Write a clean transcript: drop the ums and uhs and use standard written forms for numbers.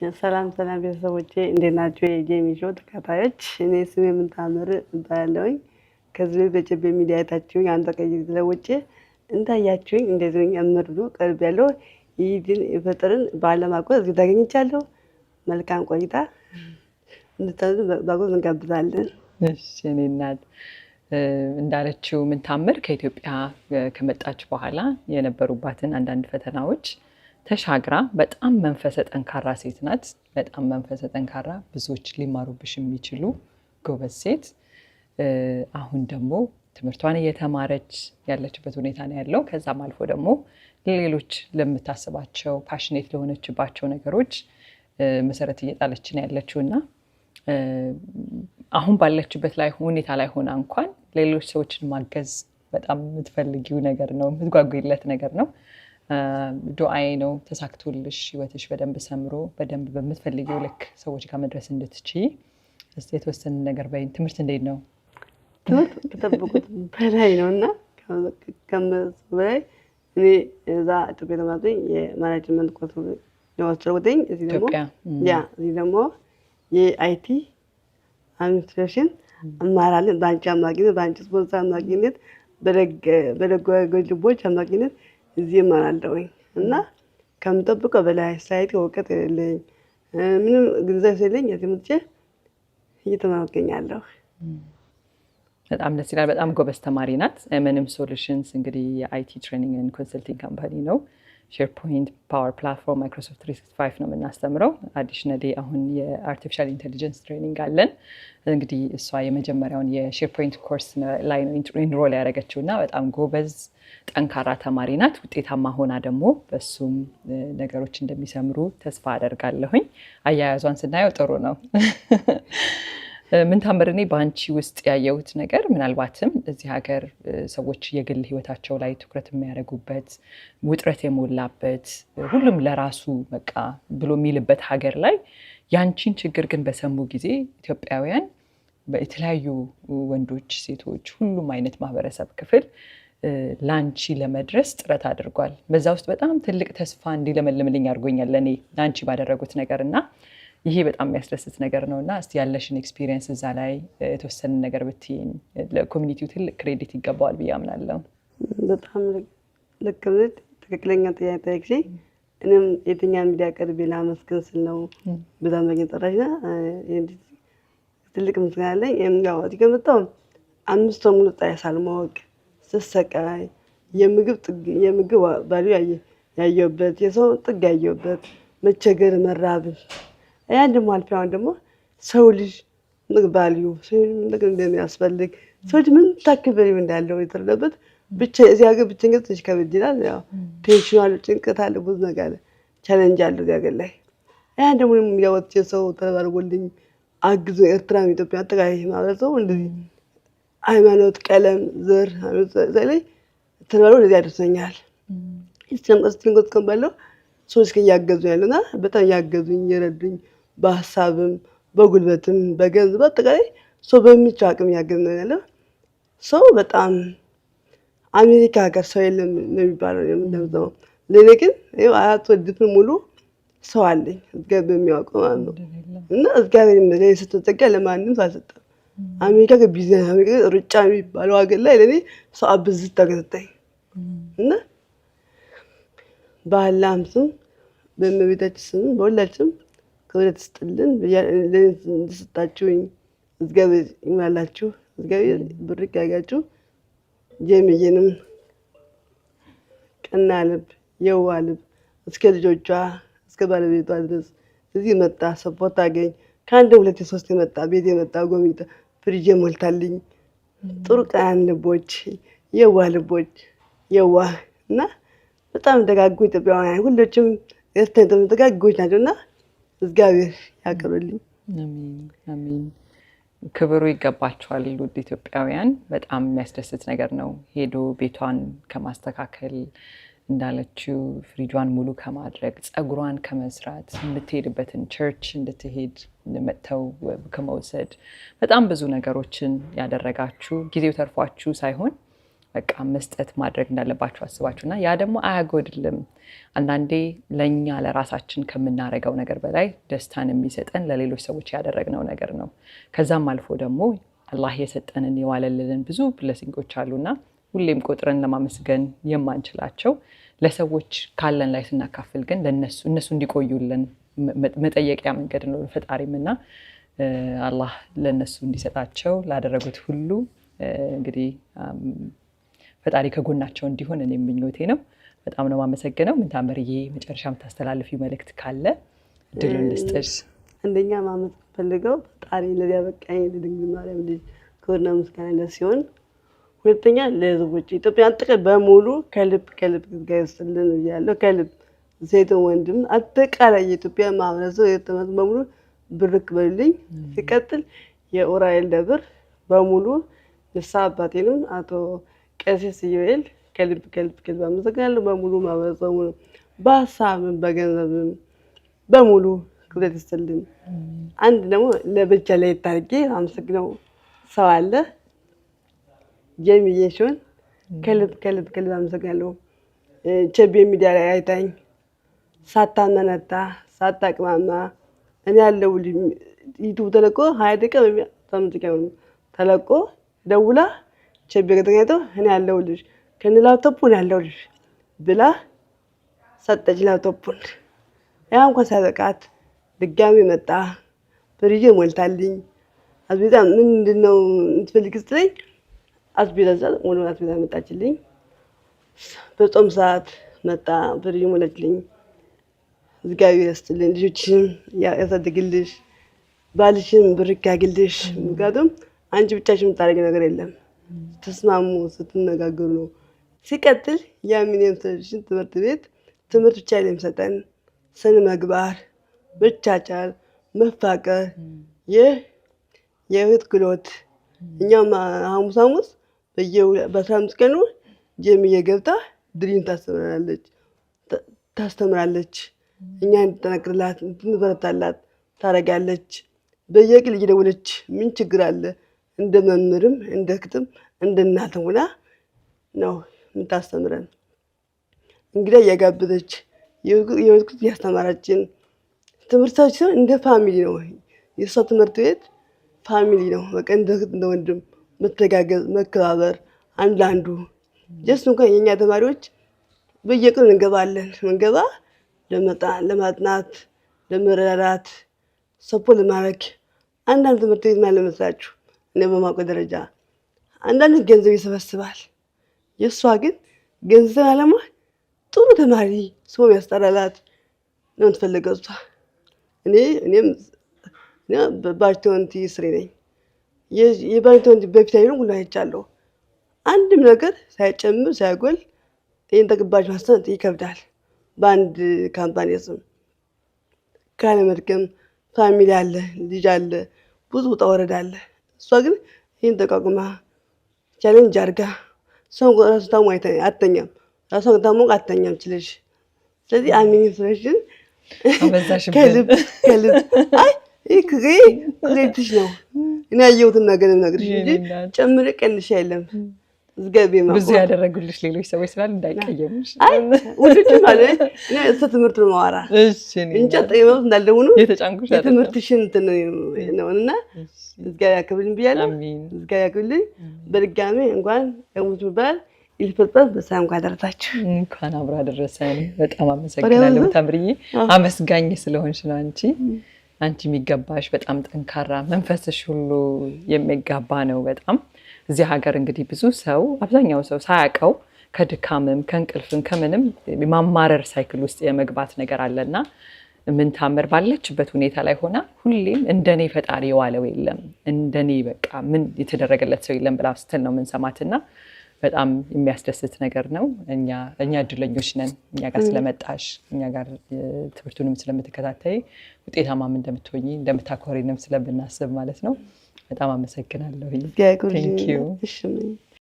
ሰላም ሰላም ቤተሰቦቼ እንዴት ናችሁ? የጄሚ ሾው ተከታታዮች፣ እኔ ስሜ ምንታምር እባላለሁኝ። ከዚህ በጨቤ ሚዲያ አይታችሁኝ አንተ ቀይ ስለውጭ እንዳያችሁኝ እንደዚህ አምርዱ ቀርብ ያለው ይድን የፈጠርን ባለማቆስ እዚህ ታገኝቻለሁ። መልካም ቆይታ እንድታዙ ባጎዝ እንጋብዛለን። እሺ እኔ እናት እንዳለችው ምንታምር ከኢትዮጵያ ከመጣች በኋላ የነበሩባትን አንዳንድ ፈተናዎች ተሻግራ በጣም መንፈሰ ጠንካራ ሴት ናት። በጣም መንፈሰ ጠንካራ ብዙዎች ሊማሩብሽ የሚችሉ ጎበዝ ሴት። አሁን ደግሞ ትምህርቷን እየተማረች ያለችበት ሁኔታ ነው ያለው። ከዛም አልፎ ደግሞ ሌሎች ለምታስባቸው ፓሽኔት ለሆነችባቸው ነገሮች መሰረት እየጣለች ነው ያለችውና አሁን ባለችበት ላይ ሁኔታ ላይ ሆና እንኳን ሌሎች ሰዎችን ማገዝ በጣም የምትፈልጊው ነገር ነው፣ የምትጓጉለት ነገር ነው። ዱዓዬ ነው ተሳክቶልሽ ህይወትሽ በደንብ ሰምሮ በደንብ በምትፈልጊው ልክ ሰዎች ጋር መድረስ እንድትችይ። እስቲ የተወሰነ ነገር በይን። ትምህርት እንዴት ነው? ትምህርት ከተጠበቁት በላይ ነውና ከመስ በላይ እኔ እዛ ኢትዮጵያ ተማሪኝ የማኔጅመንት ኮርስ ነው ወሰድኩኝ። እዚህ ደግሞ የአይቲ አድሚኒስትሬሽን አማራለን። ባንቺ አማካኝነት ባንቺ ስፖንሰር አማካኝነት በደጎ ልቦች አማካኝነት እዚህ እማራለሁኝ እና ከምጠብቀው በላይ ሳይት እውቀት የለኝ ምንም ግንዛቤ ስለሌለኝ እዚህ መጥቼ እየተማርኩ እገኛለሁ። በጣም ደስ ይላል። በጣም ጎበዝ ተማሪ ናት። ምንም ሶሉሽንስ እንግዲህ የአይቲ ትሬኒንግ ኤንድ ኮንሰልቲንግ ካምፓኒ ነው። ሼርፖይንት፣ ፓወር ፕላትፎርም፣ ማይክሮሶፍት 365 ነው የምናስተምረው። አዲሽናሊ አሁን የአርቲፊሻል ኢንቴሊጀንስ ትሬኒንግ አለን። እንግዲህ እሷ የመጀመሪያውን የሼርፖይንት ኮርስ ላይ ነው ኢንሮል ያደረገችው እና በጣም ጎበዝ ጠንካራ ተማሪ ናት። ውጤታማ ሆና ደግሞ በሱም ነገሮች እንደሚሰምሩ ተስፋ አደርጋለሁኝ። አያያዟን ስናየው ጥሩ ነው። ምንታምር፣ እኔ በአንቺ ውስጥ ያየሁት ነገር ምናልባትም እዚህ ሀገር ሰዎች የግል ህይወታቸው ላይ ትኩረት የሚያደርጉበት ውጥረት የሞላበት ሁሉም ለራሱ በቃ ብሎ የሚልበት ሀገር ላይ ያንቺን ችግር ግን በሰሙ ጊዜ ኢትዮጵያውያን በተለያዩ ወንዶች፣ ሴቶች፣ ሁሉም አይነት ማህበረሰብ ክፍል ላንቺ ለመድረስ ጥረት አድርጓል። በዛ ውስጥ በጣም ትልቅ ተስፋ እንዲለመልምልኝ አድርጎኛል ለእኔ ላንቺ ባደረጉት ነገር እና ይሄ በጣም የሚያስደስት ነገር ነው እና እስቲ ያለሽን ኤክስፒሪየንስ እዛ ላይ የተወሰነ ነገር ብትይኝ ለኮሚኒቲው ትልቅ ክሬዲት ይገባዋል ብዬ አምናለሁ። በጣም ልክ ነሽ። ትክክለኛ ጥያቄ ጠየቅሽ። እኔም የትኛውን ሚዲያ ቀርቤ ላመስግን ስል ነው በዛም ላይ ጠራሽና ትልቅ ምስጋና አለኝ። ያው እዚህ ከመጣሁ 5 ወር ሙሉ ፀሐይ ሳልሞቅ ስሰቃይ የምግብ ቫልዩ ያየሁበት፣ የሰው ጥግ ያየሁበት፣ መቸገር፣ መራብ ያን ደግሞ አልፈን ደግሞ ሰው ልጅ ቫልዩ ነገር እንደሚያስፈልግ ሰው ልጅ ምን ታክል ቫልዩ እንዳለው የተረዳበት ብቻ እዚህ ሀገር ብቸኝነት ትንሽ ከበድ ይላል። ያው ቴንሽን አለ፣ ጭንቀት አለ፣ ብዙ ነገር አለ፣ ቻሌንጅ አለ እዚህ ሀገር ላይ። ያን ደግሞ የሚያወጥ ሰው ተባርጎልኝ አግዞ ኤርትራም ኢትዮጵያ አጠቃላይ ማህበረሰቡ እንደዚህ ሃይማኖት፣ ቀለም፣ ዘር ላይ ተባብሮ ለዚህ አድርሶኛል። ይስተንቀስ ከንባለው ሰዎች እያገዙ ያሉና በጣም ያገዙኝ የረዱኝ በሀሳብም በጉልበትም በገንዘብ አጠቃላይ ሰው በሚችለው አቅም ያገዝ ነው ያለው። ሰው በጣም አሜሪካ ሀገር ሰው የለም ነው የሚባለው እንደምዘው። ለኔ ግን ይኸው 4 ወር ሙሉ ሰው አለኝ እግዚአብሔር የሚያውቀው ማለት ነው። እና እግዚአብሔር ይመስገን ስትጠጋ ለማንም ሳልሰጠም አሜሪካ ከቢዝነስ አሜሪካ ሩጫ የሚባለው ሀገር ላይ ለኔ ሰው አብዝት ተከታታይ እና በአላህም ስም በእመቤታችን ስም በሁላችንም ክብረት ስጥልን እንድስጣችሁኝ እግዚአብሔር ይሙላላችሁ። እግዚአብሔር ብርክ ያጋችሁ። ጄሚዬንም ቀና ልብ፣ የዋ ልብ እስከ ልጆቿ እስከ ባለቤቷ ድረስ እዚህ መጣ ሰፖርት አገኝ። ከአንድ 2 3 የመጣ ቤት የመጣ ጎሚታ ፍሪጅ ሞልታልኝ ጥሩ ቀን ልቦች፣ የዋ ልቦች፣ የዋ እና በጣም ደጋጉ ኢትዮጵያውያን ሁሎችም እስተንተም ደጋጎች ናቸውና እግዚአብሔር ያክብርልኝ። አሜን አሜን። ክብሩ ይገባቸዋል ውድ ኢትዮጵያውያን። በጣም የሚያስደስት ነገር ነው። ሄዶ ቤቷን ከማስተካከል እንዳለችው ፍሪጇን ሙሉ ከማድረግ ጸጉሯን ከመስራት የምትሄድበትን ቸርች እንድትሄድ መጥተው ከመውሰድ በጣም ብዙ ነገሮችን ያደረጋችሁ ጊዜው ተርፏችሁ ሳይሆን በቃ መስጠት ማድረግ እንዳለባችሁ አስባችሁና ያ ደግሞ አያጎድልም። አንዳንዴ ለኛ ለራሳችን ከምናረገው ነገር በላይ ደስታን የሚሰጠን ለሌሎች ሰዎች ያደረግነው ነገር ነው። ከዛም አልፎ ደግሞ አላህ የሰጠንን የዋለልን ብዙ ብለሲንጎች አሉና ሁሌም ቆጥረን ለማመስገን የማንችላቸው ለሰዎች ካለን ላይ ስናካፍል ግን እነሱ እንዲቆዩልን መጠየቂያ መንገድ ነው ፈጣሪምና አላህ ለነሱ እንዲሰጣቸው ላደረጉት ሁሉ እንግዲህ ፈጣሪ ከጎናቸው እንዲሆን እኔ ምኞቴ ነው። በጣም ነው ማመሰግነው። ምንታምርዬ መጨረሻ የምታስተላልፊ መልእክት ካለ ድሉን ልስጥሽ። አንደኛ ማመት ፈልገው ፈጣሪ ለዚያ በቃኝ ለድንግል ማርያም ልጅ ክብርና ምስጋና ለሲሆን፣ ሁለተኛ ለህዝቦች ኢትዮጵያ አጠቃላይ በሙሉ ከልብ ጋይስልን ያለው ከልብ ሴት ወንድም አጠቃላይ የኢትዮጵያ ማህበረሰብ የተመሰ በሙሉ ብርክ በልኝ። ሲቀጥል የኡራኤል ደብር በሙሉ ንሳ አባቴንም አቶ ቀሲስ ዮኤል ከልብ አመሰግናለሁ። በሙሉ ማህበረሰቡ በሀሳብም በገንዘብም በሙሉ ክብረት ይስጥልን። አንድ ደግሞ ለብቻ ላይ ታርጌ አመሰግነው ሰው አለ ጀሚዬ ሲሆን ከልብ አመሰግናለሁ። ቸቤ ሚዲያ ላይ አይታኝ ሳታመነታ ሳታቅማማ እኔ ያለው ዩቱብ ተለቆ 20 ደቂቃ ተለቆ ደውላ ቸቤ ከተገኘተው እኔ ያለሁልሽ ከነ ላፕቶፑን ያለሁልሽ ብላ ሰጠች ላፕቶፑን። ያ እንኳን ሳይበቃት ድጋሚ መጣ ፍሪጅ ሞልታልኝ አስቤዛ ምንድነው እንትፈልግ ስትለኝ አስቤዛ ሙሉ አስቤዛ መጣችልኝ። በጾም ሰዓት መጣ ፍሪጅ ሞላችልኝ። እግዚአብሔር ይስጥልኝ፣ ልጆችሽን ያሳድግልሽ፣ ባልሽን ብርክ ያግልሽ። ምክንያቱም አንቺ ብቻሽን የምታደርጊው ነገር የለም፣ ተስማሙ ስትነጋገሩ ነው። ሲቀጥል የሚኒየም ሶሉሽን ትምህርት ቤት ትምህርት ብቻ የሚሰጠን ስነ ምግባር፣ መቻቻል፣ መፋቀር፣ የህይወት ክህሎት። እኛም ሐሙስ በ15 ቀኑ ጀሚዬ ገብታ ድሪም ታስተምራለች። እኛ እንድንጠነክርላት እንድንበረታላት ታደርጋለች። በየቀኑ እየደወለች ምን ችግር አለ እንደ መምህርም እንደ ክትም እንደ እናትም ሆና ነው የምታስተምረን። እንግዲህ እያጋበዘች የህይወት ያስተማራችን ትምህርታችን እንደ ፋሚሊ ነው። የእሷ ትምህርት ቤት ፋሚሊ ነው። በቃ እንደ ወንድም መተጋገዝ፣ መከባበር አንድ ለአንዱ ጀስት እንኳን የኛ ተማሪዎች በየቀኑ እንገባለን። መንገባ ለማጥናት፣ ለመረዳዳት፣ ሰፖርት ለማድረግ አንዳንድ ትምህርት ቤት ማለት መስላችሁ እኔ በማውቀው ደረጃ አንዳንድ ገንዘብ ይሰበስባል። የእሷ ግን ገንዘብ አለማ ጥሩ ተማሪ ስሙ ያስጠራላት ነው የምትፈልገው እሷ። እኔም ባርቶንቲ ስሪ ነኝ። የባርቶንቲ በፊት አይሆን ሁሉ አይቻለሁ። አንድም ነገር ሳይጨምር ሳይጎል ይህን ተግባጭ ማስተንት ይከብዳል። በአንድ ካምፓኒ ስም ካለመድከም ፋሚሊ አለ፣ ልጅ አለ፣ ብዙ ውጣ ወረድ አለ። እሷ ግን ይህን ተቋቁማ ቻሌንጅ አድርጋ ሰው ራሱ ታሞ አተኛም፣ ራሷን ታሞ አተኛም ችለሽ። ስለዚህ አሚኒ ፍሬሽን ከልብ አይ ክሬዲትሽ ነው። እኔ ያየሁትን ነገር ነግርሽ እንጂ ጨምሬ ቀንሽ የለም። ብዙ ያደረጉልሽ ሌሎች ሰዎች ስላሉ እንዳይቀየሙሽ። አይ ወደድ ማለት እኔ ትምህርት ነው ማወራ እንጂ ጠይመው እንዳልደውኑ የትምህርትሽን ነውና እግዚአብሔር ያክብልኝ ብያለሁ። እግዚአብሔር ያክብልኝ። በድጋሚ እንኳን ለሙት ባል ይልፈጣ በሰላም ካደረሳችሁ እንኳን አብራ ደረሰን። በጣም አመሰግናለሁ ታምርዬ። አመስጋኝ ስለሆንሽ ነው አንቺ የሚገባሽ። በጣም ጠንካራ መንፈስሽ ሁሉ የሚጋባ ነው በጣም። እዚህ ሀገር እንግዲህ ብዙ ሰው አብዛኛው ሰው ሳያውቀው ከድካምም ከእንቅልፍም ከምንም ማማረር ሳይክል ውስጥ የመግባት ነገር አለና ምንታምር ባለችበት ሁኔታ ላይ ሆና ሁሌም እንደኔ ፈጣሪ የዋለው የለም እንደኔ በቃ ምን የተደረገለት ሰው የለም ብላ ስትል ነው የምንሰማትና በጣም የሚያስደስት ነገር ነው። እኛ እድለኞች ነን እኛ ጋር ስለመጣሽ እኛ ጋር ትምህርቱንም ስለምትከታተይ ውጤታማም እንደምትሆኚ እንደምታኮሪንም ስለምናስብ ማለት ነው። በጣም አመሰግናለሁ። ቴንክ ዩ።